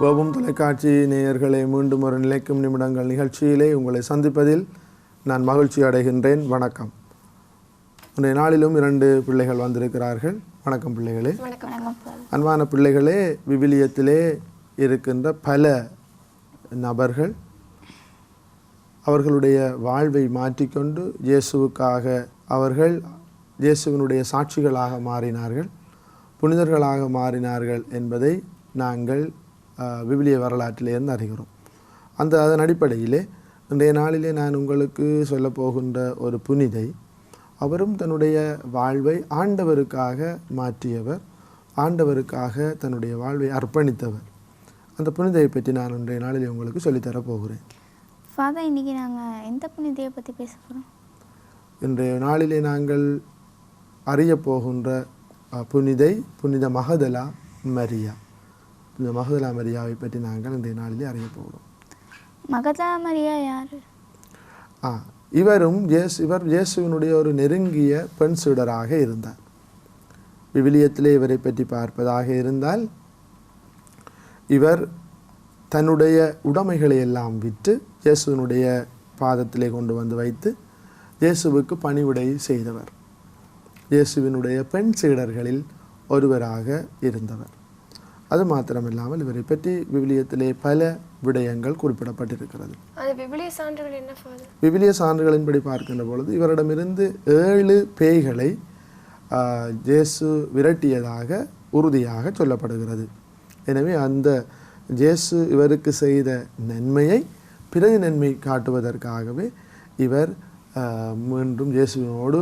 கோபம் தொலைக்காட்சி நேயர்களை மீண்டும் ஒரு நிலைக்கும் நிமிடங்கள் நிகழ்ச்சியிலே உங்களை சந்திப்பதில் நான் மகிழ்ச்சி அடைகின்றேன். வணக்கம். இன்றைய நாளிலும் 2 பிள்ளைகள் வந்திருக்கிறார்கள். வணக்கம் பிள்ளைகளே. அன்பான பிள்ளைகளே, விவிலியத்திலே இருக்கின்ற பல நபர்கள் அவர்களுடைய வாழ்வை மாற்றிக்கொண்டு இயேசுவுக்காக அவர்கள் இயேசுவினுடைய சாட்சிகளாக மாறினார்கள், புனிதர்களாக மாறினார்கள் என்பதை நாங்கள் விவிலிய வரலாற்றிலிருந்து அறிகிறோம். அதன் அடிப்படையிலே இன்றைய நாளிலே நான் உங்களுக்கு சொல்லப்போகின்ற ஒரு புனிதை, அவரும் தன்னுடைய வாழ்வை ஆண்டவருக்காக மாற்றியவர், ஆண்டவருக்காக தன்னுடைய வாழ்வை அர்ப்பணித்தவர். அந்த புனிதையை பற்றி நான் இன்றைய நாளிலே உங்களுக்கு சொல்லித்தரப் போகிறேன். ஃபாதர், இன்றைக்கி நாங்கள் எந்த புனிதையை பற்றி பேச போகிறோம்? இன்றைய நாளிலே நாங்கள் அறிய போகின்ற புனிதை புனித மகதலா மரியா. இந்த மகதலா மரியாவை பற்றி நாங்கள் இன்றைய நாளிலே அறிய போகிறோம். மகதலா மரியா யார்? இவர் இயேசுவினுடைய ஒரு நெருங்கிய பெண் சீடராக இருந்தார். விவிலியத்திலே இவரை பற்றி பார்ப்பதாக இருந்தால், இவர் தன்னுடைய உடைமைகளை எல்லாம் விற்று இயேசுவினுடைய பாதத்திலே கொண்டு வந்து வைத்து இயேசுவுக்கு பணிவிடை செய்தவர். இயேசுவினுடைய பெண் சீடர்களில் ஒருவராக இருந்தவர். அது மாத்திரமில்லாமல் இவரை பற்றி விவிலியத்திலே பல விடயங்கள் குறிப்பிடப்பட்டிருக்கிறது. விவிலிய சான்றுகளின்படி பார்க்கின்ற பொழுது இவரிடமிருந்து 7 பேய்களை இயேசு விரட்டியதாக உறுதியாக சொல்லப்படுகிறது. எனவே அந்த இயேசு இவருக்கு செய்த நன்மையை பிறகு நன்மை காட்டுவதற்காகவே இவர் மீண்டும் இயேசுவினோடு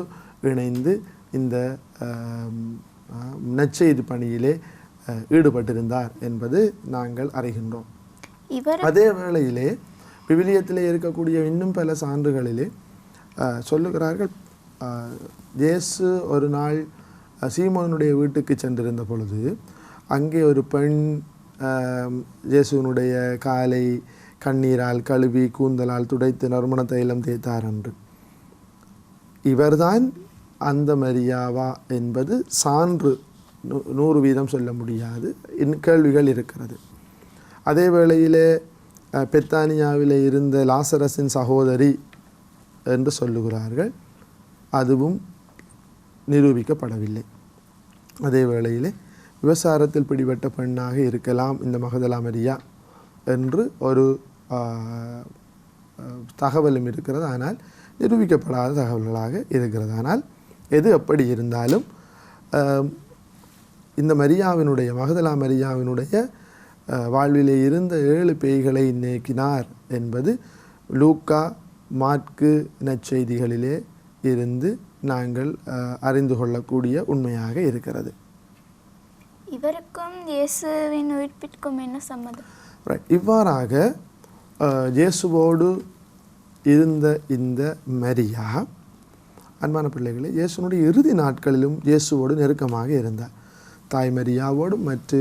இணைந்து இந்த நற்செய்தி பணியிலே ஈடுபட்டிருந்தார் என்பது நாங்கள் அறிகின்றோம். அதே வேளையிலே விவிலியத்திலே இருக்கக்கூடிய இன்னும் பல சான்றுகளிலே சொல்லுகிறார்கள், இயேசு ஒரு நாள் சீமோனுடைய வீட்டுக்கு சென்றிருந்த பொழுது அங்கே ஒரு பெண் இயேசுவினுடைய காலை கண்ணீரால் கழுவி கூந்தலால் துடைத்து நறுமண தைலம் தேய்த்தார் என்று. இவர்தான் அந்த மரியாவா என்பது சான்று 100% சொல்ல முடியாது, கேள்விகள் இருக்கிறது. அதே வேளையிலே பெத்தானியாவிலே இருந்த லாசரஸின் சகோதரி என்று சொல்லுகிறார்கள், அதுவும் நிரூபிக்கப்படவில்லை. அதே வேளையிலே விபசாரத்தில் பிடிபட்ட பெண்ணாக இருக்கலாம் இந்த மகதலா மரியா என்று ஒரு தகவலும் இருக்கிறது, ஆனால் நிரூபிக்கப்படாத தகவல்களாக இருக்கிறது. ஆனால் எது எப்படி இருந்தாலும் இந்த மரியாவினுடைய மகதலா மரியாவினுடைய வாழ்விலே இருந்த 7 பேய்களை நீக்கினார் என்பது லூக்கா மாற்கு நற்செய்திகளிலே இருந்து நாங்கள் அறிந்து கொள்ளக்கூடிய உண்மையாக இருக்கிறது. இவருக்கும் இயேசுவின் உயிர்ப்பிற்கும் என்ன சம்மதம்? இவ்வாறாக இயேசுவோடு இருந்த இந்த மரியா, அன்பான பிள்ளைகளே, இயேசுனுடைய இறுதி நாட்களிலும் இயேசுவோடு நெருக்கமாக இருந்தார். தாய் மரியாவோடும் மற்ற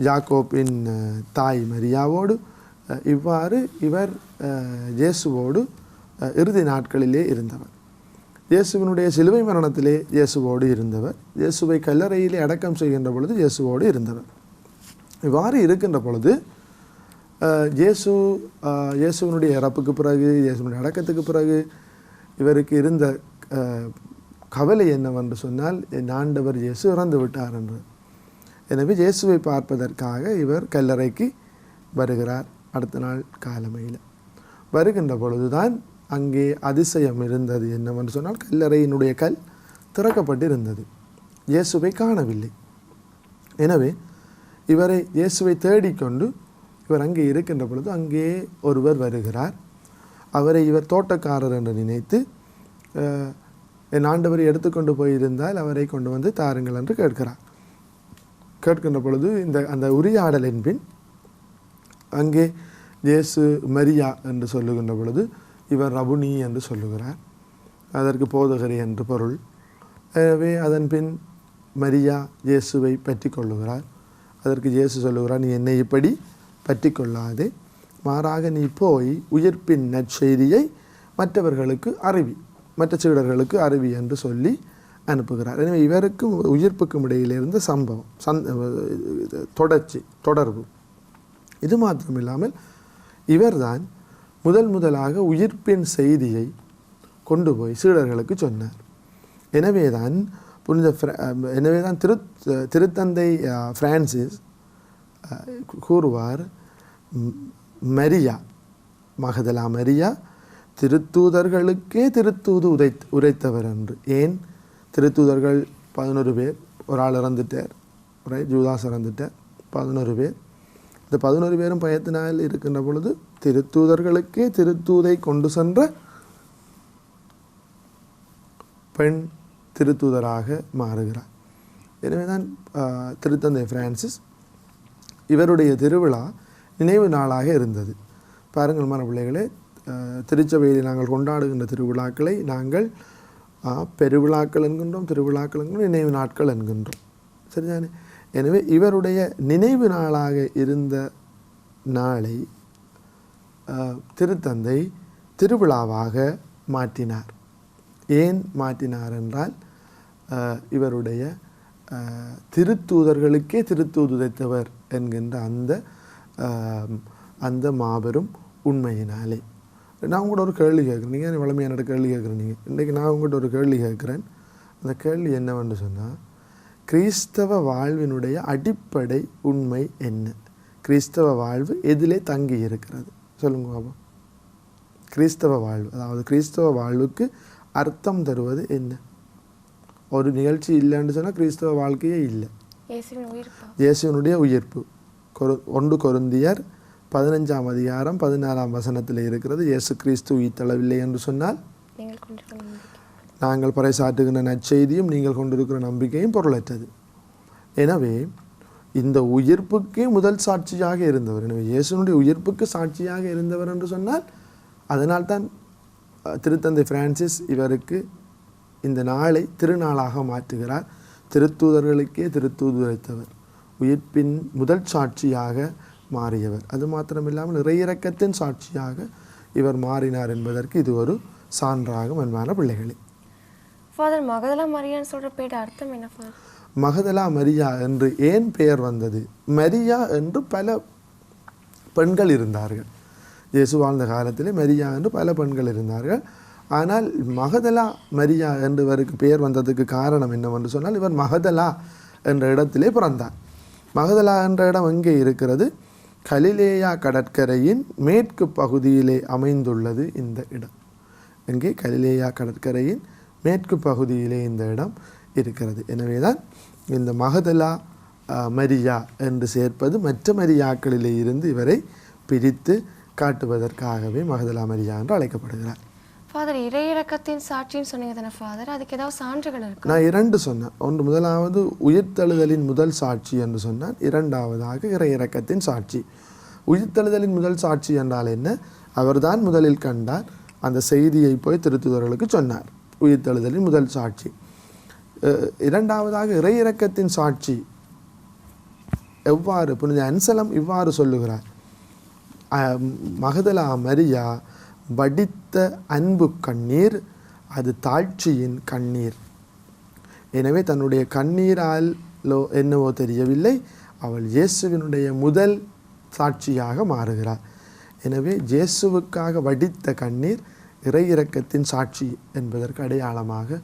யாக்கோப்பின் தாய் மரியாவோடு இவ்வாறு இவர் இயேசுவோடு இறுதி நாட்களிலே இருந்தவர். இயேசுவினுடைய சிலுவை மரணத்திலே இயேசுவோடு இருந்தவர். இயேசுவை கல்லறையிலே அடக்கம் செய்கின்ற பொழுது இயேசுவோடு இருந்தவர். இவ்வாறு இருக்கின்ற பொழுது இயேசுவினுடைய இறப்புக்கு பிறகு, இயேசுவினுடைய அடக்கத்துக்கு பிறகு இவருக்கு இருந்த கவலை என்னவென்று சொன்னால், என் ஆண்டவர் இயேசு இறந்து விட்டார் என்று. எனவே இயேசுவை பார்ப்பதற்காக இவர் கல்லறைக்கு வருகிறார். அடுத்த நாள் காலமையில் வருகின்ற பொழுதுதான் அங்கே அதிசயம் இருந்தது. என்னவென்று சொன்னால், கல்லறையினுடைய கல் திறக்கப்பட்டிருந்தது, இயேசுவை காணவில்லை. எனவே இயேசுவை தேடிக்கொண்டு இவர் அங்கே இருக்கின்ற பொழுது அங்கே ஒருவர் வருகிறார். அவரை இவர் தோட்டக்காரர் என்று நினைத்து, என் ஆண்டவரை எடுத்துக்கொண்டு போயிருந்தால் அவரை கொண்டு வந்து தாருங்கள் என்று கேட்கின்ற பொழுது அந்த உரையாடலின் பின் அங்கே இயேசு மரியா என்று சொல்லுகின்ற பொழுது இவர் ரபுனி என்று சொல்லுகிறார். அதற்கு போதகரே என்று பொருள். எனவே அதன் பின் மரியா இயேசுவை பற்றி கொள்ளுகிறார். அதற்கு இயேசு சொல்லுகிறார், நீ என்னை இப்படி பற்றி கொள்ளாதே, மாறாக நீ போய் உயிர்ப்பின் நற்செய்தியை மற்றவர்களுக்கு அறிவி, மற்ற சீடர்களுக்கு அறிவி என்று சொல்லி அனுப்புகிறார். எனவே இவருக்கும் உயிர்ப்புக்கும் இடையில் இருந்த சம்பவம் தொடர்பு. இது மாத்திரமில்லாமல் இவர்தான் முதலாக உயிர்ப்பின் செய்தியை கொண்டு போய் சீடர்களுக்கு சொன்னார். எனவேதான் திருத்தந்தை பிரான்சிஸ் கூறுவார், மகதலா மரியா திருத்தூதர்களுக்கே திருத்தூது உரைத்தவர் என்று. ஏன் திருத்தூதர்கள் 11 பேர், ஒரு ஆள் இறந்துட்டார், ஜூதாஸ் இறந்துட்டார், 11 பேர். இந்த 11 பேரும் பயத்தினால் இருக்கின்ற பொழுது திருத்தூதர்களுக்கே திருத்தூதை கொண்டு சென்ற பெண் திருத்தூதராக மாறுகிறார். எனவே தான் திருத்தந்தை பிரான்சிஸ் இவருடைய திருவிழா நினைவு நாளாக இருந்தது. பாருங்கள் மன பிள்ளைகளே, திருச்சபையில் நாங்கள் கொண்டாடுகின்ற திருவிழாக்களை நாங்கள் பெருவிழாக்கள் என்கின்றோம், திருவிழாக்கள் என்கின்றோம், நினைவு நாட்கள் என்கின்றோம். சரிதானே? எனவே இவருடைய நினைவு நாளாக இருந்த நாளை திருத்தந்தை திருவிழாவாக மாற்றினார். ஏன் மாற்றினார் என்றால், இவருடைய திருத்தூதர்களுக்கே திருத்தூது உரைத்தவர் என்கின்ற அந்த மாபெரும் உண்மையினாலே. நான் கூட ஒரு கேள்வி கேட்குறேன். நீங்கள் வளமையான கேள்வி கேட்குறீங்க. இன்றைக்கி நான் உங்கள்கிட்ட ஒரு கேள்வி கேட்குறேன். அந்த கேள்வி என்னவென்று சொன்னால், கிறிஸ்தவ வாழ்வினுடைய அடிப்படை உண்மை என்ன? கிறிஸ்தவ வாழ்வு எதிலே தங்கி இருக்கிறது? சொல்லுங்க பாபா. கிறிஸ்தவ வாழ்வு, அதாவது கிறிஸ்தவ வாழ்வுக்கு அர்த்தம் தருவது என்ன? ஒரு நிகழ்ச்சி இல்லைன்னு சொன்னால் கிறிஸ்தவ வாழ்க்கையே இல்லை. இயேசுவினுடைய உயிர்ப்பு 1 கொரிந்தியர் 15ஆம் அதிகாரம் 14ஆம் வசனத்தில் இருக்கிறது. இயேசு கிறிஸ்து உயிர்த்தெழவில்லை என்று சொன்னால் நாங்கள் பறைசாற்றுகின்ற நற்செய்தியும் நீங்கள் கொண்டிருக்கிற நம்பிக்கையும் பொருளற்றது. எனவே இந்த உயிர்ப்புக்கே முதல் சாட்சியாக இருந்தவர், எனவே இயேசுனுடைய உயிர்ப்புக்கு சாட்சியாக இருந்தவர் என்று சொன்னால், அதனால்தான் திருத்தந்தை பிரான்சிஸ் இவருக்கு இந்த நாளை திருநாளாக மாற்றுகிறார். திருத்தூதர்களுக்கே திருத்தூது உரைத்தவர், உயிர்ப்பின் முதல் சாட்சியாக மாறியவர். அது மாத்திரமில்லாமல் இறையிறக்கத்தின் சாட்சியாக இவர் மாறினார் என்பதற்கு இது ஒரு சான்றாகும். அன்பான பிள்ளைகளே, ஃபாதர் மகதலா மரியான்னு சொல்கிற பேர் அர்த்தம் என்ன ஃபாதர்? மகதலா மரியா என்று ஏன் பெயர் வந்தது? மரியா என்று பல பெண்கள் இருந்தார்கள். இயேசு வாழ்ந்த காலத்திலே மரியா என்று பல பெண்கள் இருந்தார்கள். ஆனால் மகதலா மரியா என்று இவருக்கு பெயர் வந்ததுக்கு காரணம் என்னவென்று சொன்னால், இவர் மகதலா என்ற இடத்திலே பிறந்தார். மகதலா என்ற இடம் எங்கே இருக்கிறது? கலிலேயா கடற்கரையின் மேற்கு பகுதியிலே அமைந்துள்ளது இந்த இடம். எங்கே? கலிலேயா கடற்கரையின் மேற்கு பகுதியிலே இந்த இடம் இருக்கிறது. எனவே தான் இந்த மகதலா மரியா என்று சேர்ப்பது மற்ற மரியாக்களிலே இருந்து இவரை பிரித்து காட்டுவதற்காகவே மகதலா மரியா என்று அழைக்கப்படுகிறார். ஃபாதர், இறையிறக்கத்தின் சாட்சின்னு சொன்னீங்க தானே ஃபாதர், அதுக்கு ஏதாவது சான்றுகள் இருக்கு? நான் 2 சொன்னேன். ஒன்று, முதலாவது உயிர்த்தெழுதலின் முதல் சாட்சி என்று சொன்னான். 2வதாக இறையிறக்கத்தின் சாட்சி. உயிர்த்தெழுதலின் முதல் சாட்சி என்றால் என்ன? அவர்தான் முதலில் கண்டார், அந்த செய்தியை போய் திருத்தூதர்களுக்கு சொன்னார். உயிர்த்தெழுதலின் முதல் சாட்சி. 2வதாக இறையிறக்கத்தின் சாட்சி. எவ்வாறு? புனித அன்சலம் இவ்வாறு சொல்லுகிறார், மகதலா மரியா வடித்த அன்பு கண்ணீர் அது தாழ்ச்சியின் கண்ணீர். எனவே தன்னுடைய கண்ணீராலோ என்னவோ தெரியவில்லை, அவள் இயேசுவினுடைய முதல் சாட்சியாக மாறுகிறார். எனவே இயேசுவுக்காக வடித்த கண்ணீர் இறையிறக்கத்தின் சாட்சி என்பதற்கு அடையாளமாக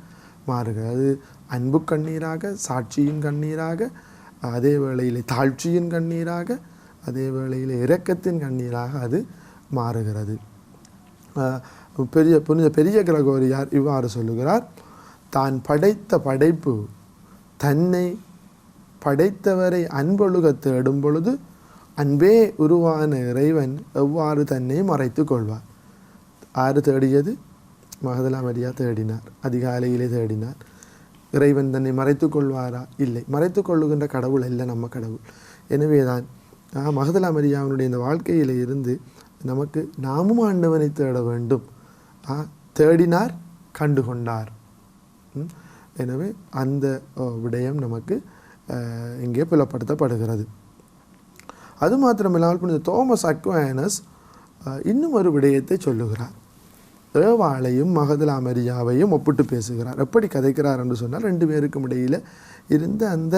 மாறுகிறது. அன்பு கண்ணீராக, சாட்சியின் கண்ணீராக, அதே வேளையில் தாழ்ச்சியின் கண்ணீராக, அதே வேளையில் இரக்கத்தின் கண்ணீராக அது மாறுகிறது. பெரிய கிரகோரியார் இவ்வாறு சொல்லுகிறார், தான் படைத்த படைப்பு தன்னை படைத்தவரை அன்பொழுக தேடும் பொழுது அன்பே உருவான இறைவன் எவ்வாறு தன்னை மறைத்து கொள்வார். ஆறு தேடியது? மகதலா மரியா தேடினார், அதிகாலையிலே தேடினார். இறைவன் தன்னை மறைத்து கொள்வாரா? இல்லை. மறைத்து கொள்ளுகின்ற கடவுள் அல்ல நம்ம கடவுள். எனவே தான் மகதலா மரியாவினுடைய இந்த வாழ்க்கையில் இருந்து நமக்கு நாமும் ஆண்டவனை தேட வேண்டும். தேடினார், கண்டு கொண்டார். எனவே அந்த விடயம் நமக்கு இங்கே புலப்படுத்தப்படுகிறது. அது மாத்திரமில்லாமல் புனித தோமஸ் அக்வைனஸ் இன்னும் ஒரு விடயத்தை சொல்லுகிறார். ஏவாளையும் மகதலா மரியாவையும் ஒப்பிட்டு பேசுகிறார். எப்படி கதைக்கிறார் என்று சொன்னால், 2 பேருக்கும் இடையில் இருந்த அந்த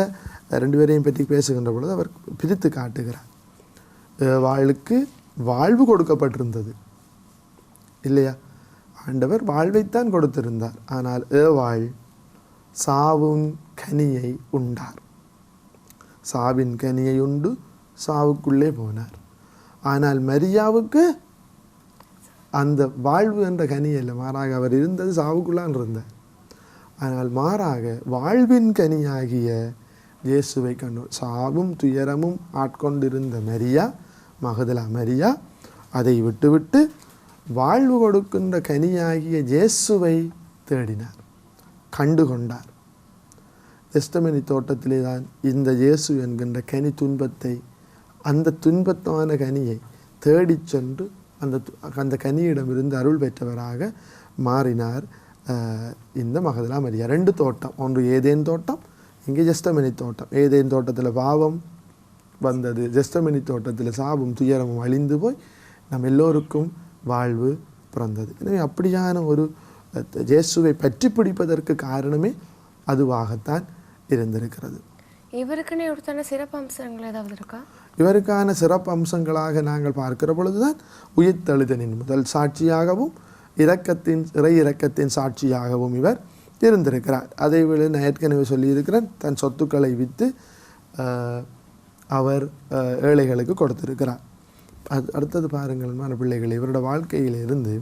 2 பேரையும் பற்றி பேசுகின்ற பொழுது அவர் பிரித்து காட்டுகிறார். ஏவாளுக்கு வாழ்வு கொடுக்கப்பட்டிருந்தது இல்லையா? ஆண்டவர் வாழ்வைத்தான் கொடுத்திருந்தார். ஆனால் ஏவாள் சாவின் கனியை உண்டார். சாவின் கனியை உண்டு சாவுக்குள்ளே போனார். ஆனால் மரியாவுக்கு அந்த வாழ்வு என்ற கனி இல்லை, மாறாக அவர் இருந்தது சாவுக்குள்ளான் இருந்தார். ஆனால் மாறாக வாழ்வின் கனியாகிய இயேசுவை கண்டோம். சாவும் துயரமும் ஆட்கொண்டிருந்த மரியா, மகதலா மரியா, அதை விட்டுவிட்டு வாழ்வு கொடுக்கின்ற கனியாகிய இயேசுவை தேடினார், கண்டு கொண்டார். கெத்செமனே தோட்டத்திலே தான் இந்த இயேசு என்கின்ற கனி துன்பத்தை, அந்த துன்பத்தான கனியை தேடிச் சென்று அந்த கனியிடமிருந்து அருள் பெற்றவராக மாறினார் இந்த மகதலா மரியா. 2 தோட்டம், ஒன்று ஏதேன் தோட்டம், இங்கே கெத்செமனே தோட்டம். ஏதேன் தோட்டத்தில் பாவம் வந்தது, கெத்செமனே தோட்டத்தில் சாபம் துயரமும் அழிந்து போய் நம் எல்லோருக்கும் வாழ்வு பிறந்தது. எனவே அப்படியான ஒரு இயேசுவை பற்றி பிடிப்பதற்கு காரணமே அதுவாகத்தான் இருந்திருக்கிறது. இவருக்குன்னு ஒருத்தான சிறப்பு அம்சங்கள் ஏதாவது இருக்கா? இவருக்கான சிறப்பு அம்சங்களாக நாங்கள் பார்க்கிற பொழுதுதான் உயிர்த்தெழுதலின் முதல் சாட்சியாகவும் இறை இரக்கத்தின் சாட்சியாகவும் இவர் இருந்திருக்கிறார். அதே வேளை நான் ஏற்கனவே சொல்லியிருக்கிறேன், தன் சொத்துக்களை விற்று அவர் ஏழைகளுக்கு கொடுத்திருக்கிறார். அடுத்தது பாருங்கள் மான பிள்ளைகள், இவரோட வாழ்க்கையிலிருந்து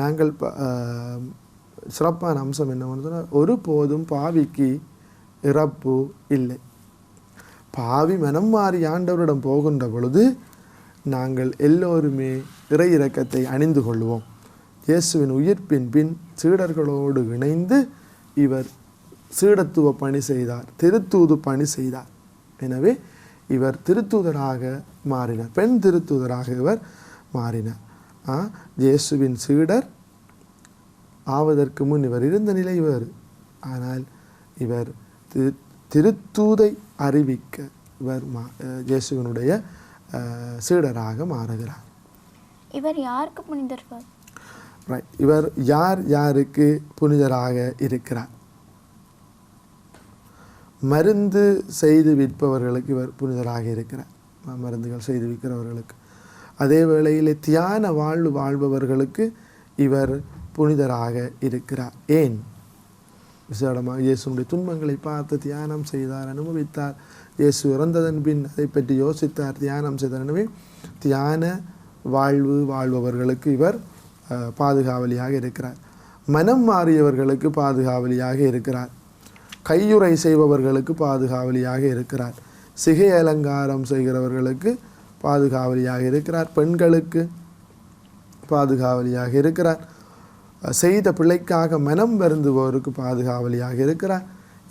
நாங்கள் சிறப்பான அம்சம் என்னவென்று சொன்னால், ஒருபோதும் பாவிக்கு இறப்பு இல்லை. பாவி மனம் மாறி ஆண்டவரிடம் போகின்ற பொழுது நாங்கள் எல்லோருமே இறை இரக்கத்தை அணிந்து கொள்வோம். இயேசுவின் உயிர்ப்பின் பின் சீடர்களோடு இணைந்து இவர் சீடத்துவ பணி செய்தார், திருத்தூது பணி செய்தார். எனவே இவர் திருத்தூதராக மாறினார், பெண் திருத்தூதராக இவர் மாறினார். இயேசுவின் சீடர் ஆவதற்கு முன் இவர் இருந்த நிலை வேறு. ஆனால் இவர் திருத்தூதை அறிவிக்க இவர் இயேசுவினுடைய சீடராக மாறுகிறார். இவர் யாருக்கு புனிதர்? ரைட், இவர் யாருக்கு புனிதராக இருக்கிறார்? மருந்து செய்து விற்பவர்களுக்கு இவர் புனிதராக இருக்கிறார், மருந்துகள் செய்து விற்கிறவர்களுக்கு. அதே வேளையில் தியான வாழ்பவர்களுக்கு இவர் புனிதராக இருக்கிறார். ஏன்? விசேடமாக இயேசுடைய துன்பங்களை பார்த்து தியானம் செய்தார், அனுபவித்தார். இயேசு இறந்ததன் பின் அதை பற்றி யோசித்தார், தியானம் செய்தார். எனவே தியான வாழ்பவர்களுக்கு இவர் பாதுகாவலியாக இருக்கிறார். மனம் மாறியவர்களுக்கு பாதுகாவலியாக இருக்கிறார். கையுறை செய்பவர்களுக்கு பாதுகாவலியாக இருக்கிறார். சிகை அலங்காரம் செய்கிறவர்களுக்கு பாதுகாவலியாக இருக்கிறார். பெண்களுக்கு பாதுகாவலியாக இருக்கிறார். செய்த பிள்ளைக்காக மனம் வருந்துவோருக்கு பாதுகாவலியாக இருக்கிறார்.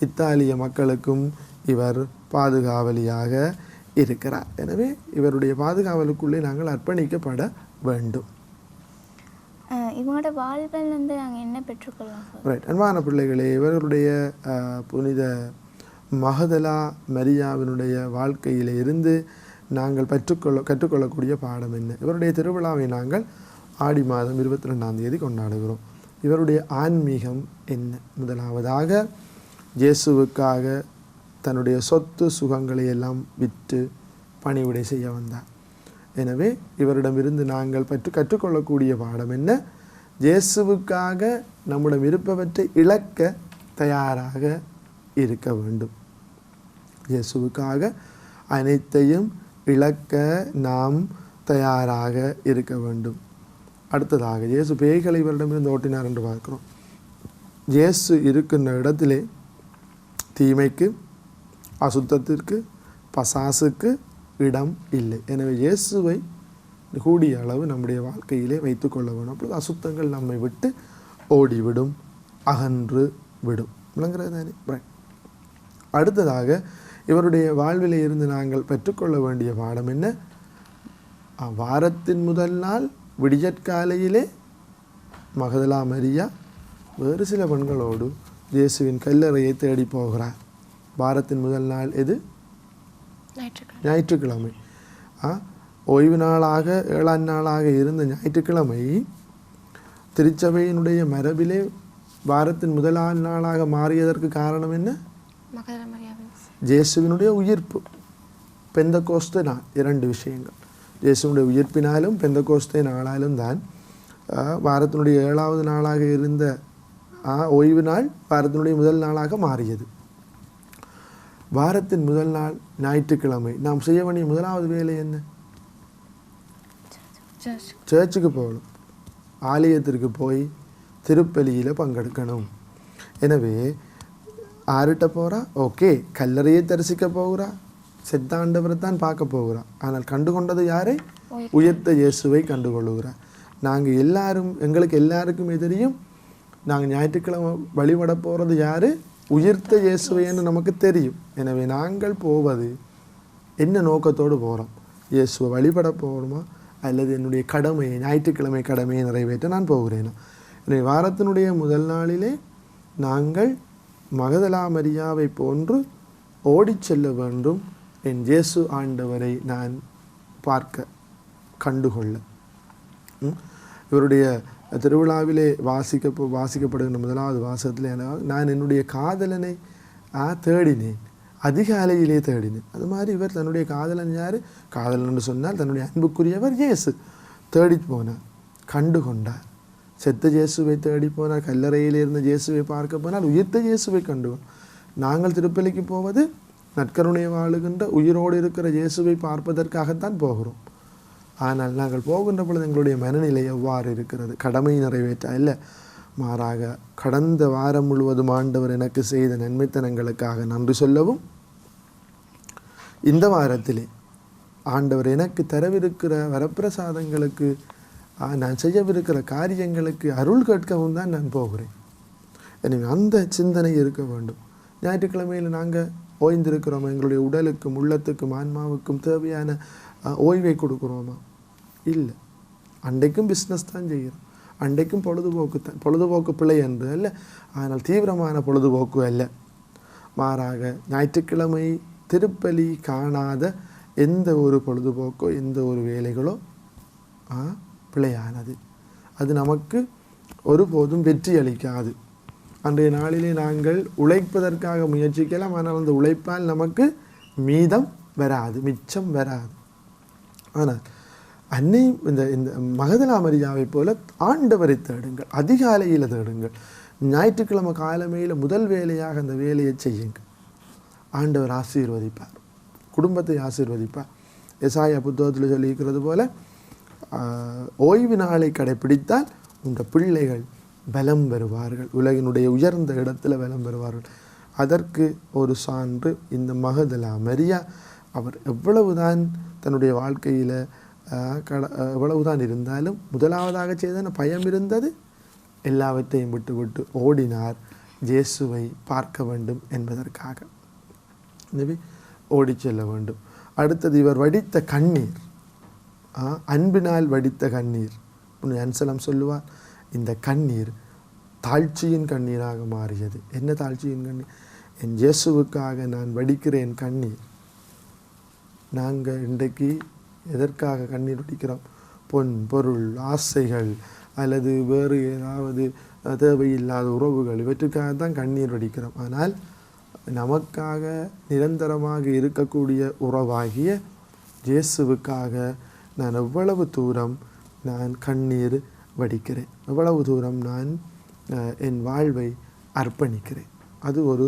இத்தாலிய மக்களுக்கும் இவர் பாதுகாவலியாக இருக்கிறார். எனவே இவருடைய பாதுகாவலுக்குள்ளே நாங்கள் அர்ப்பணிக்கப்பட வேண்டும். இவங்களோட வாழ்விலிருந்து நாங்கள் என்ன பெற்றுக்கொள்ளலாம்? ரைட், அன்பான பிள்ளைகளே, இவர்களுடைய புனித மகதலா மரியாவினுடைய வாழ்க்கையில் இருந்து நாங்கள் கற்றுக்கொள்ளக்கூடிய பாடம் என்ன? இவருடைய திருவிழாவை நாங்கள் ஆடி மாதம் 22ஆம் தேதி கொண்டாடுகிறோம். இவருடைய ஆன்மீகம் என்ன? முதலாவதாக இயேசுவுக்காக தன்னுடைய சொத்து சுகங்களை எல்லாம் விற்று பணிவிடை செய்ய வந்தார். எனவே இவரிடமிருந்து நாங்கள் கற்றுக்கொள்ளக்கூடிய பாடம் என்ன? இயேசுவுக்காக நம்முடைய இருப்பவற்றை இழக்க தயாராக இருக்க வேண்டும். இயேசுவுக்காக அனைத்தையும் இழக்க நாம் தயாராக இருக்க வேண்டும். அடுத்ததாக இயேசு பேய்களை இவரிடமிருந்து ஓட்டினார் என்று பார்க்கிறோம். இயேசு இருக்கின்ற இடத்திலே தீமைக்கு, அசுத்தத்திற்கு, பசாசுக்கு இடம் இல்லை. எனவே இயேசுவை கூடிய அளவு நம்முடைய வாழ்க்கையிலே வைத்துக்கொள்ள வேண்டும். அப்பொழுது அசுத்தங்கள் நம்மை விட்டு ஓடிவிடும், அகன்று விடும். விளங்குறது தானே? அடுத்ததாக இவருடைய வாழ்விலே இருந்து நாங்கள் பெற்றுக்கொள்ள வேண்டிய பாடம் என்ன? வாரத்தின் முதல் நாள் விடியற்காலையிலே மகதலா மரியா வேறு சில பெண்களோடு இயேசுவின் கல்லறையை தேடி போகிறார். வாரத்தின் முதல் நாள் எது? ஞாயிற்றுக்கிழமை. ஓய்வு நாளாக 7ஆம் நாளாக இருந்த ஞாயிற்றுக்கிழமை திருச்சபையினுடைய மரபிலே வாரத்தின் முதலாம் நாளாக மாறியதற்கு காரணம் என்ன? மகதல மரியாவின் இயேசுவினுடைய உயிர்ப்பு, பெந்தகோஸ்து நாள். 2 விஷயங்கள். இயேசுவினுடைய உயிர்ப்பினாலும் பெந்தகோஸ்தே நாளாலும் தான் வாரத்தினுடைய 7வது நாளாக இருந்த ஓய்வு நாள் வாரத்தினுடைய முதல் நாளாக மாறியது. வாரத்தின் முதல் நாள் ஞாயிற்றுக்கிழமை. நாம் செய்ய வேண்டிய முதலாவது வேலை என்ன? சர்ச்சுக்கு போகணும், ஆலயத்திற்கு போய் திருப்பலியில் பங்கெடுக்கணும். எனவே ஆறுட்ட போகிறா, ஓகே, கல்லறையை தரிசிக்க போகிறா, செத்தாண்டவரை தான் பார்க்க போகிறா. ஆனால் கண்டுகொண்டது யாரை? உயிர்த்த இயேசுவை கண்டுகொள்ளுகிறார். நாங்கள் எல்லாரும், எங்களுக்கு எல்லாருக்குமே தெரியும், நாங்கள் ஞாயிற்றுக்கிழமை வழிபட போகிறது யார்? உயிர்த்த இயேசுவை என்று நமக்கு தெரியும். எனவே நாங்கள் போவது என்ன நோக்கத்தோடு போகிறோம்? இயேசுவை வழிபட போகணுமா, அல்லது என்னுடைய கடமையை, ஞாயிற்றுக்கிழமை கடமையை நிறைவேற்ற நான் போகிறேனா? எனவே வாரத்தினுடைய முதல் நாளிலே நாங்கள் மகதலா மரியாவை போன்று ஓடிச் செல்ல வேண்டும். என் இயேசு ஆண்டவரை நான் பார்க்க, கண்டுகொள்ள. இவருடைய திருவிழாவிலே வாசிக்கப்படுகின்ற முதலாவது வாசகத்திலே நான் என்னுடைய காதலனை தேடினேன், அதிகாலையிலே தேடினேன். அது மாதிரி இவர் தன்னுடைய காதலன் யார்? காதலன் என்று சொன்னால் தன்னுடைய அன்புக்குரியவர் இயேசு. தேடி போனார், கண்டு கொண்டார். செத்த இயேசுவை தேடி போனார், கல்லறையில் இருந்த இயேசுவை பார்க்க போனால் உயிர்த்த இயேசுவை கண்டுகொண்டார். நாங்கள் திருப்பலிக்கு போவது நற்கருணை வாழுகின்ற உயிரோடு இருக்கிற இயேசுவை பார்ப்பதற்காகத்தான் போகிறோம். ஆனால் நாங்கள் போகின்ற பொழுது எங்களுடைய மனநிலை எவ்வாறு இருக்கிறது? கடமை நிறைவேற்ற இல்லை, மாறாக கடந்த வாரம் முழுவதும் ஆண்டவர் எனக்கு செய்த நன்மைத்தனங்களுக்காக நன்றி சொல்லவும், இந்த வாரத்திலே ஆண்டவர் எனக்கு தரவிருக்கிற வரப்பிரசாதங்களுக்கு, நான் செய்யவிருக்கிற காரியங்களுக்கு அருள் கேட்கவும் தான் நான் போகிறேன். எனவே அந்த சிந்தனை இருக்க வேண்டும். ஞாயிற்றுக்கிழமையில் நாங்கள் ஓய்ந்திருக்கிறோமா? எங்களுடைய உடலுக்கும் உள்ளத்துக்கும் ஆன்மாவுக்கும் தேவையான ஓய்வை கொடுக்குறோமா? இல்லை. அன்றைக்கும் பிஸ்னஸ் தான் செய்கிறோம், அன்றைக்கும் பொழுதுபோக்கு தான். பொழுதுபோக்கு பிழை என்று அல்ல, ஆனால் தீவிரமான பொழுதுபோக்கு அல்ல. மாறாக ஞாயிற்றுக்கிழமை திருப்பலி காணாத எந்த ஒரு பொழுதுபோக்கோ எந்த ஒரு வேலைகளோ பிழையானது. அது நமக்கு ஒருபோதும் வெற்றி அளிக்காது. அன்றைய நாளிலே நாங்கள் உழைப்பதற்காக முயற்சிக்கலாம், ஆனால் அந்த உழைப்பால் நமக்கு மீதம் வராது, மிச்சம் வராது. ஆனால் அன்னை இந்த மகதலா மரியாவை போல ஆண்டவரை தேடுங்கள், அதிகாலையில் தேடுங்கள். ஞாயிற்றுக்கிழமை காலமையில் முதல் வேலையாக அந்த வேலையை செய்யுங்கள். ஆண்டவர் ஆசீர்வதிப்பார், குடும்பத்தை ஆசீர்வதிப்பார். எசாயா புத்தகத்தில் சொல்லியிருக்கிறது போல, ஓய்வு நாளை கடைப்பிடித்தால் உங்கள் பிள்ளைகள் பலம் பெறுவார்கள், உலகினுடைய உயர்ந்த இடத்துல பலம் பெறுவார்கள். அதற்கு ஒரு சான்று இந்த மகதலா மரியா. அவர் எவ்வளவுதான் தன்னுடைய வாழ்க்கையில் எவ்வளவுதான் இருந்தாலும் முதலாவதாக செய்த பயம் இருந்தது. எல்லாவற்றையும் விட்டு விட்டு ஓடினார், இயேசுவை பார்க்க வேண்டும் என்பதற்காக. எனவே ஓடி செல்ல வேண்டும். அடுத்தது இவர் வடித்த கண்ணீர், அன்பினால் வடித்த கண்ணீர். அன்சலம் சொல்லுவார், இந்த கண்ணீர் தாழ்ச்சியின் கண்ணீராக மாறியது. என்ன தாழ்ச்சியின் கண்ணீர்? என் இயேசுவுக்காக நான் வடிக்கிறேன் கண்ணீர். நாங்கள் இன்றைக்கு எதற்காக கண்ணீர் வடிக்கிறோம்? பொன் பொருள் ஆசைகள் அல்லது வேறு ஏதாவது தேவையில்லாத உறவுகள், இவற்றுக்காக தான் கண்ணீர் வடிக்கிறோம். ஆனால் நமக்காக நிரந்தரமாக இருக்கக்கூடிய உறவாகிய இயேசுவுக்காக நான் எவ்வளவு தூரம் நான் கண்ணீர் வடிக்கிறேன், எவ்வளவு தூரம் நான் என் வாழ்வை அர்ப்பணிக்கிறேன். அது ஒரு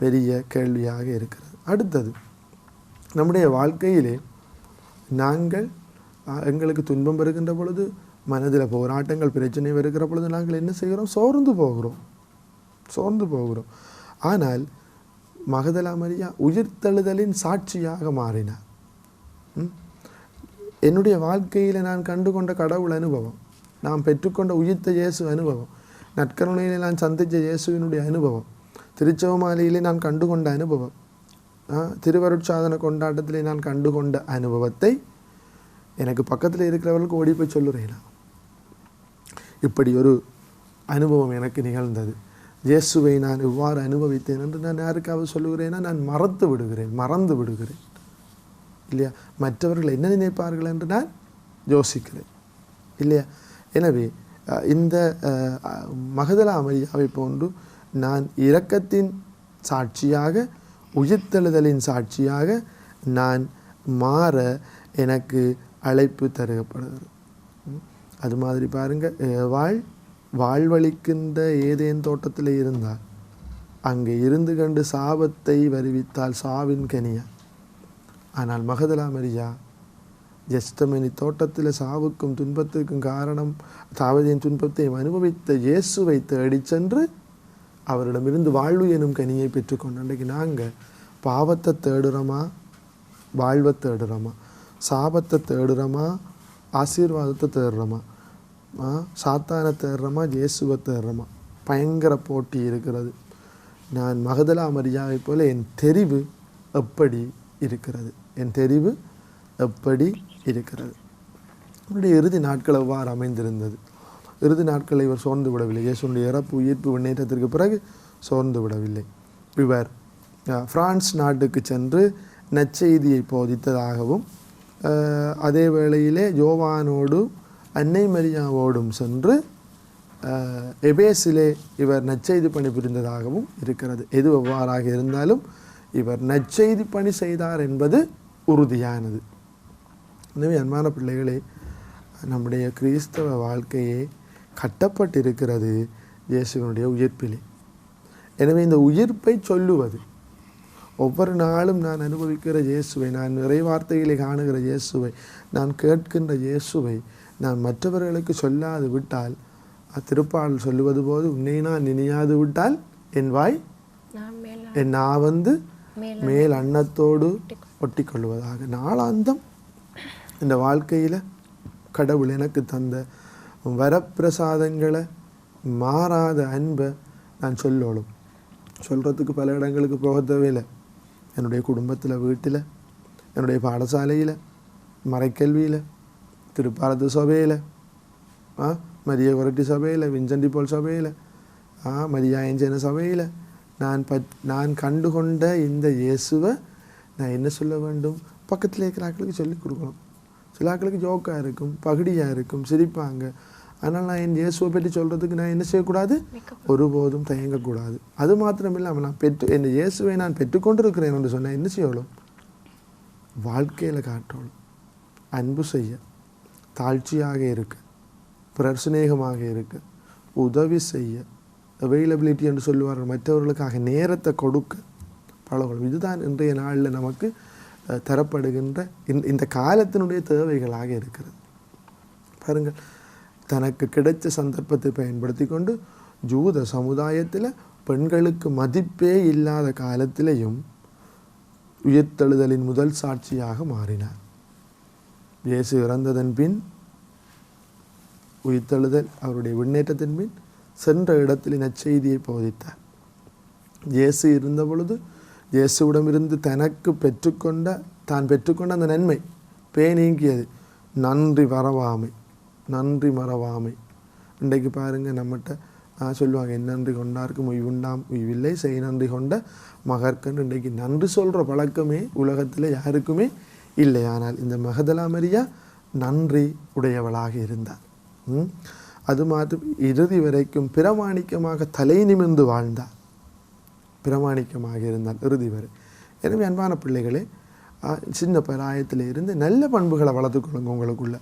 பெரிய கேள்வியாக இருக்கிறது. அடுத்தது, நம்முடைய வாழ்க்கையிலே நாங்கள் எங்களுக்கு துன்பம் வருகின்ற பொழுது, மனதில் போராட்டங்கள் பிரச்சனை வருகிற பொழுது நாங்கள் என்ன செய்கிறோம்? சோர்ந்து போகிறோம். ஆனால் மகதலா மரியா உயிர்த்தெழுதலின் சாட்சியாக மாறினார். என்னுடைய வாழ்க்கையில் நான் கண்டுகொண்ட கடவுள் அனுபவம், நான் பெற்றுக்கொண்ட உயிர்த்த இயேசு அனுபவம், நற்கருணையிலே நான் சந்தித்த இயேசுவினுடைய அனுபவம், திருச்செவமாலையிலே நான் கண்டுகொண்ட அனுபவம், திருவருட்சாதன கொண்டாட்டத்திலே நான் கண்டுகொண்ட அனுபவத்தை எனக்கு பக்கத்தில் இருக்கிறவர்களுக்கு ஓடி போய் சொல்லுறேனா? இப்படி ஒரு அனுபவம் எனக்கு நிகழ்ந்தது, இயேசுவை நான் இவ்வாறு அனுபவித்தேன் என்று நான் யாருக்காவது சொல்லுகிறேன்னா நான் மறந்து விடுகிறேன் இல்லையா? மற்றவர்கள் என்ன நினைப்பார்கள் என்று நான் யோசிக்கிறேன் இல்லையா? எனவே இந்த மகதலா மரியாவை போன்று நான் இரக்கத்தின் சாட்சியாக உயிர்த்தெழுதலின் சாட்சியாக நான் மாற எனக்கு அழைப்பு தருகப்படுகிறது. அது மாதிரி பாருங்கள், வாழ்வழிக்கின்ற ஏதேன் தோட்டத்தில் இருந்தால் அங்கே இருந்து கண்டு சாபத்தை வருவித்தால் சாவின் கனியா. ஆனால் மகதலா மரியா ஜெஸ்டமனி தோட்டத்தில் சாவுக்கும் துன்பத்திற்கும் காரணம் தாவதின் துன்பத்தையும் அனுபவித்த இயேசுவை தேடிச் சென்று அவரிடமிருந்து வாழ்வு எனும் கனியை பெற்றுக்கொண்டு அன்றைக்கு நாங்கள் பாவத்தை தேடுறோமா, வாழ்வை தேடுறோமா, சாபத்தை தேடுறோமா, ஆசீர்வாதத்தை தேடுறோமா, சாத்தானை தேடுறோமா, இயேசுவை தேடுறோமா? பயங்கர போட்டி இருக்கிறது. நான் மகதலா மரியாவை போல என் தெரிவு எப்படி இருக்கிறது? என் தெரிவு எப்படி இருக்கிறது? அவருடைய இறுதி நாட்கள் எவ்வாறு அமைந்திருந்தது? இறுதி நாட்களை இவர் சோர்ந்து விடவில்லை. இயேசுடைய இறப்பு உயிர்ப்பு விண்ணேற்றத்திற்கு பிறகு சோர்ந்து விடவில்லை. இவர் பிரான்ஸ் நாட்டுக்கு சென்று நற்செய்தியை போதித்ததாகவும் அதே வேளையிலே யோவானோடு அன்னை மரியாவோடும் சென்று எபேசிலே இவர் நற்செய்தி பணி புரிந்ததாகவும் இருக்கிறது. எது எவ்வாறாக இருந்தாலும் இவர் நற்செய்தி பணி செய்தார் என்பது உறுதியானது. எனவே அன்பான பிள்ளைகளே, நம்முடைய கிறிஸ்தவ வாழ்க்கையே கட்டப்பட்டிருக்கிறது இயேசுவினுடைய உயிர்ப்பிலே. எனவே இந்த உயிர்ப்பை சொல்லுவது, ஒவ்வொரு நாளும் நான் அனுபவிக்கிற இயேசுவை, நான் நிறைவார்த்தைகளை காணுகிற இயேசுவை, நான் கேட்கின்ற இயேசுவை நான் மற்றவர்களுக்கு சொல்லாது விட்டால், திருப்பாடல் சொல்லுவது போது உன்னை நான் நினையாது விட்டால் என் வாய் என் நான் மேல் அன்னத்தோடு ஒட்டி கொள்வதாக. நாளாந்தம் இந்த வாழ்க்கையில் கடவுள் எனக்கு தந்த வரப்பிரசாதங்களை, மாறாத அன்பை நான் சொல்லணும். சொல்கிறதுக்கு பல இடங்களுக்கு போக தேவையில்லை. என்னுடைய குடும்பத்தில், வீட்டில், என்னுடைய பாடசாலையில், மறைக்கல்வியில், திருப்பாலத்து சபையில், மரிய கொரட்டி சபையில், விஞ்சண்டி போல் சபையில், மரியா எஞ்சன சபையில் நான் கண்டுகொண்ட இந்த இயேசுவை நான் என்ன சொல்ல வேண்டும்? பக்கத்தில் இருக்கிற ஆட்களுக்கு சொல்லிக் கொடுக்கணும். சில ஆட்களுக்கு ஜோக்காக இருக்கும், பகுடியாக இருக்கும், சிரிப்பாங்க. ஆனால் நான் என் இயேசுவை பற்றி சொல்கிறதுக்கு நான் என்ன செய்யக்கூடாது? ஒருபோதும் தயங்கக்கூடாது. அது மாத்திரமில்லாமல் நான் என் இயேசுவை நான் பெற்றுக்கொண்டிருக்கிறேன் என்று சொன்னால் என்ன செய்யணும்? வாழ்க்கையில் காட்டணும். அன்பு செய்ய, தாழ்ச்சியாக இருக்க, பிரசனேகமாக இருக்க, உதவி செய்ய, அவைலபிலிட்டி என்று சொல்லுவார்கள், மற்றவர்களுக்காக நேரத்தை கொடுக்க பழகணும். இதுதான் இன்றைய நாளில் நமக்கு தரப்படுகின்ற இந்த காலத்தினுடைய தேவைகளாக இருக்கிறது. பாருங்கள், தனக்கு கிடைச்ச சந்தர்ப்பத்தை பயன்படுத்தி கொண்டு ஜூத சமுதாயத்தில் பெண்களுக்கு மதிப்பே இல்லாத காலத்திலேயும் உயிர்த்தெழுதலின் முதல் சாட்சியாக மாறினார். இயேசு இறந்ததன் பின், உயிர்த்தெழுதல் அவருடைய விண்ணேற்றத்தின் பின் சென்ற இடத்தில் நற்செய்தியை போதித்தார். இயேசு இருந்த பொழுது இயேசுவிடமிருந்து தனக்கு தான் பெற்றுக்கொண்ட அந்த நன்மை நீங்கியது. நன்றி மறவாமை. இன்றைக்கு பாருங்கள், நம்மகிட்ட சொல்லுவாங்க, என் நன்றி கொண்டார்க்கும் உய்வுண்டாம் உய்வில்லை, செய் நன்றி கொண்ட மகற்கன்று. இன்றைக்கு நன்றி சொல்கிற பழக்கமே உலகத்தில் யாருக்குமே இல்லை. ஆனால் இந்த மகதலா மரியா நன்றி உடையவளாக இருந்தார். அது மாத்திரம் இறுதி வரைக்கும் பிரமாணிக்கமாக தலை நிமிர்ந்து வாழ்ந்தார். பிரமாணிக்கமாக இருந்தார் இறுதி வரை. எனவே அன்பான பிள்ளைகளே, சின்ன பிராயத்தில் இருந்து நல்ல பண்புகளை வளர்த்துக்கொள்ளுங்க. உங்களுக்குள்ள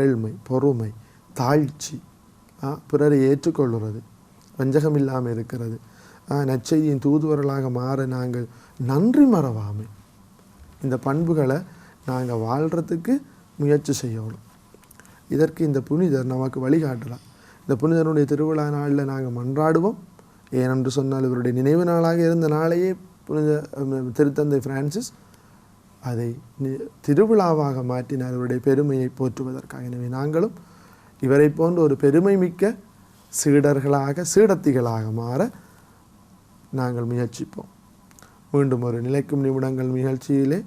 ஏழ்மை, பொறுமை, தாழ்ச்சி, பிறரை ஏற்றுக்கொள்கிறது, வஞ்சகம் இல்லாமல் இருக்கிறது, நற்செய்தியின் தூதுவர்களாக மாற நாங்கள் நன்றி மறவாமை, இந்த பண்புகளை நாங்கள் வாழ்கிறதுக்கு முயற்சி செய்யணும். இதற்கு இந்த புனிதர் நமக்கு வழிகாட்டலாம். இந்த புனிதனுடைய திருவிழா நாளில் நாங்கள் மன்றாடுவோம். ஏனென்று சொன்னால் இவருடைய நினைவு நாளாக இருந்த நாளையே புனித திருத்தந்தை பிரான்சிஸ் அதை திருவிழாவாக மாற்றினார், இவருடைய பெருமையை போற்றுவதற்காக. எனவே நாங்களும் இவரை போன்ற ஒரு பெருமை மிக்க சீடர்களாக, சீடத்திகளாக மாற நாங்கள் முயற்சிப்போம். மீண்டும் ஒரு நிலைக்கும் நிமிடங்கள் நிகழ்ச்சியிலே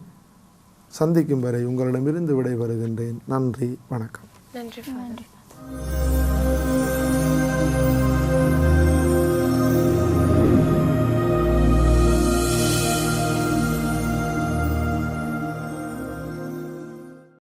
சந்திக்கும் வரை உங்களிடமிருந்து விடைபெறுகின்றேன். நன்றி, வணக்கம். நன்றி.